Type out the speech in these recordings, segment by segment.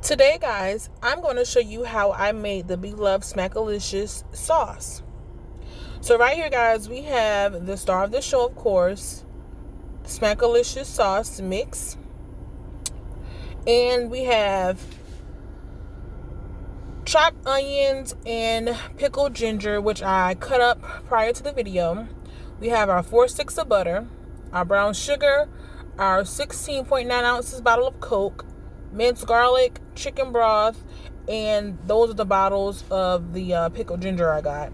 Today, guys, I'm going to show you how I made the Bloves Smackalicious sauce. So right here, guys, we have the star of the show, of course, Smackalicious sauce mix. And we have chopped onions and pickled ginger, which I cut up prior to the video. We have our 4 sticks of butter, our brown sugar, our 16.9 ounces bottle of Coke, minced garlic, chicken broth, and those are the bottles of the pickled ginger I got.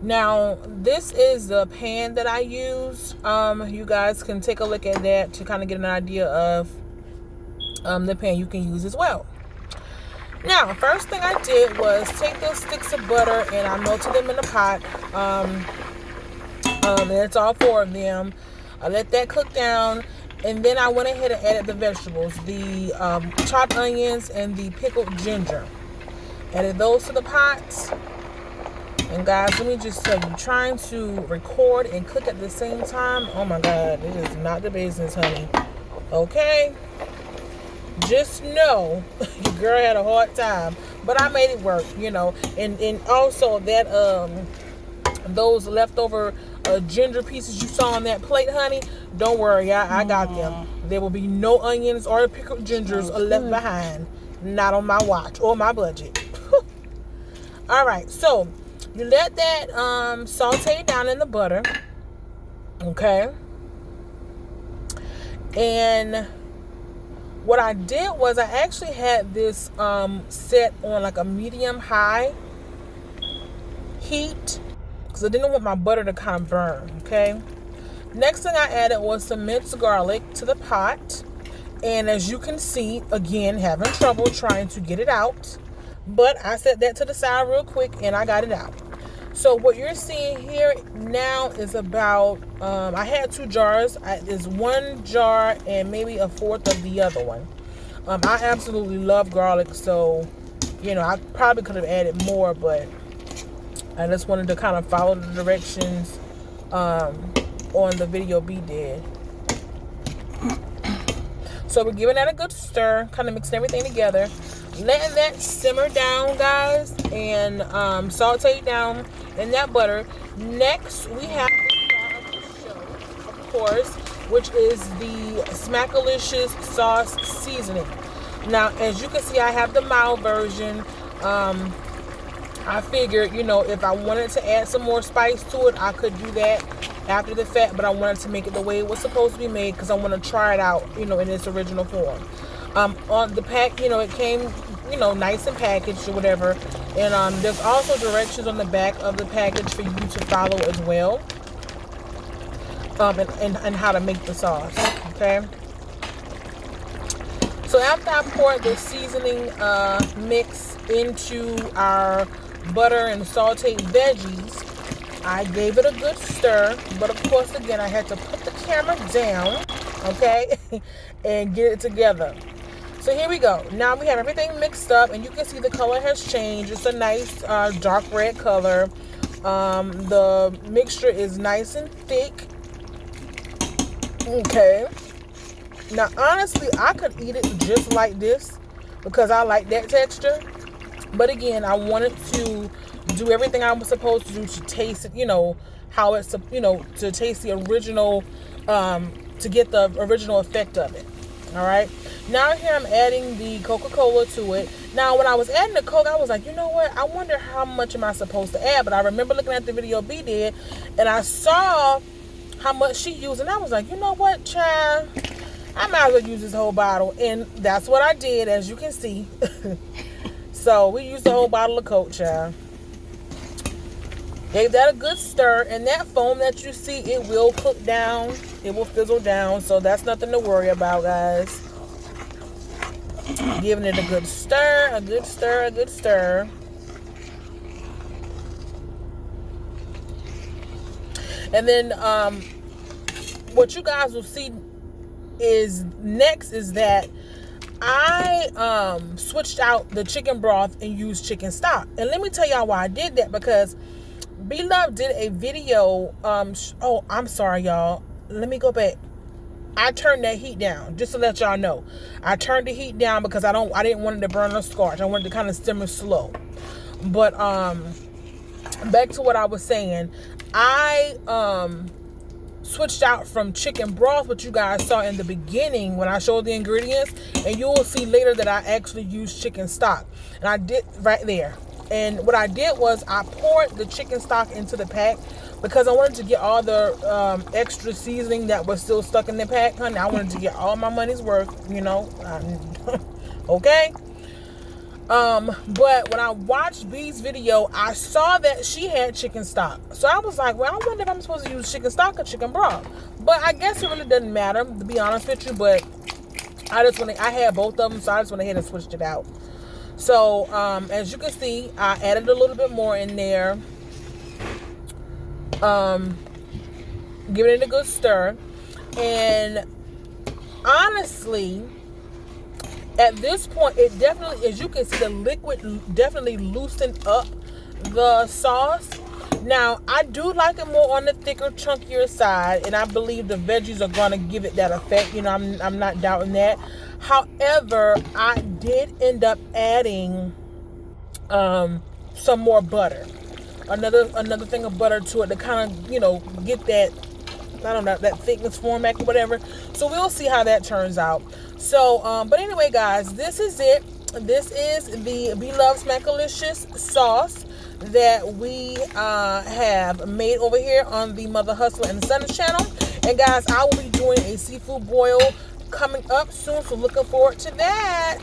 Now, this is the pan that I use. You guys can take a look at that to kind of get an idea of the pan you can use as well. Now, first thing I did was take those sticks of butter and I melted them in a pot. And it's all 4 of them. I let that cook down. And then I went ahead and added the vegetables, the chopped onions and the pickled ginger. Added those to the pot. And guys, let me just tell you, trying to record and cook at the same time, oh my God, it is not the business, honey. Okay? Just know, your girl had a hard time. But I made it work, you know. And also that those leftover ginger pieces you saw on that plate, honey, don't worry, I got them. There will be no onions or pickled gingers left behind. Not on my watch or my budget. Alright, so you let that saute down in the butter. Okay. And what I did was I actually had this set on like a medium-high heat because I didn't want my butter to kind of burn, okay? Next thing I added was some minced garlic to the pot. And as you can see, again, having trouble trying to get it out. But I set that to the side real quick and I got it out. So what you're seeing here now is about, I had 2 jars. There's 1 jar and maybe a 1/4 of the other one. I absolutely love garlic, so, you know, I probably could have added more, but I just wanted to kind of follow the directions on the video B did. So we're giving that a good stir, kind of mixing everything together. Letting that simmer down, guys, and saute down in that butter. Next, we have the star of the show, of course, which is the Smackalicious sauce seasoning. Now, as you can see, I have the mild version. I figured, you know, if I wanted to add some more spice to it, I could do that after the fact, but I wanted to make it the way it was supposed to be made because I want to try it out, you know, in its original form. On the pack, you know, it came, you know, nice and packaged or whatever. And there's also directions on the back of the package for you to follow as well. And how to make the sauce, okay? So after I poured the seasoning mix into our butter and sauteed veggies, I gave it a good stir. But of course, again, I had to put the camera down, okay, and get it together. So here we go. Now we have everything mixed up, and you can see the color has changed. It's a nice dark red color. The mixture is nice and thick. Okay. Now, honestly, I could eat it just like this because I like that texture. But again, I wanted to do everything I was supposed to do to taste it, you know, how it's, you know, to taste the original, to get the original effect of it. All right. Now here I'm adding the Coca-Cola to it. Now, when I was adding the Coke, I was like, you know what? I wonder how much am I supposed to add? But I remember looking at the video B did, and I saw how much she used, and I was like, you know what, child? I might as well use this whole bottle. And that's what I did, as you can see. So we used the whole bottle of Coke, child. Gave that a good stir, and that foam that you see, it will cook down. It will fizzle down, so that's nothing to worry about, guys. Giving it a good stir, a good stir, a good stir. And then what you guys will see is next is that I switched out the chicken broth and used chicken stock. And let me tell y'all why I did that, because B-Love did a video. Oh, I'm sorry, y'all. Let me go back. I turned that heat down, just to let y'all know. I turned the heat down because I didn't want it to burn or scorch. I wanted to kind of simmer slow. But back to what I was saying, I switched out from chicken broth, which you guys saw in the beginning when I showed the ingredients, and you will see later that I actually used chicken stock, and I did right there. And what I did was I poured the chicken stock into the pack because I wanted to get all the extra seasoning that was still stuck in the pack, honey. I wanted to get all my money's worth, you know. Okay. But when I watched B's video, I saw that she had chicken stock. So I was like, well, I wonder if I'm supposed to use chicken stock or chicken broth. But I guess it really doesn't matter, to be honest with you. But I had both of them, so I just went ahead and switched it out. So, as you can see, I added a little bit more in there. Giving it a good stir. And honestly, at this point, it definitely, as you can see, the liquid definitely loosened up the sauce. Now, I do like it more on the thicker, chunkier side, and I believe the veggies are going to give it that effect. You know, I'm not doubting that. However, I did end up adding some more butter. Another thing of butter to it to kind of, you know, get that, I don't know, that thickness format or whatever. So we'll see how that turns out. So, but anyway, guys, this is it. This is the Bloves Smackalicious sauce that we have made over here on the Mother Hustler and Sons channel. And guys, I will be doing a seafood boil coming up soon, so looking forward to that.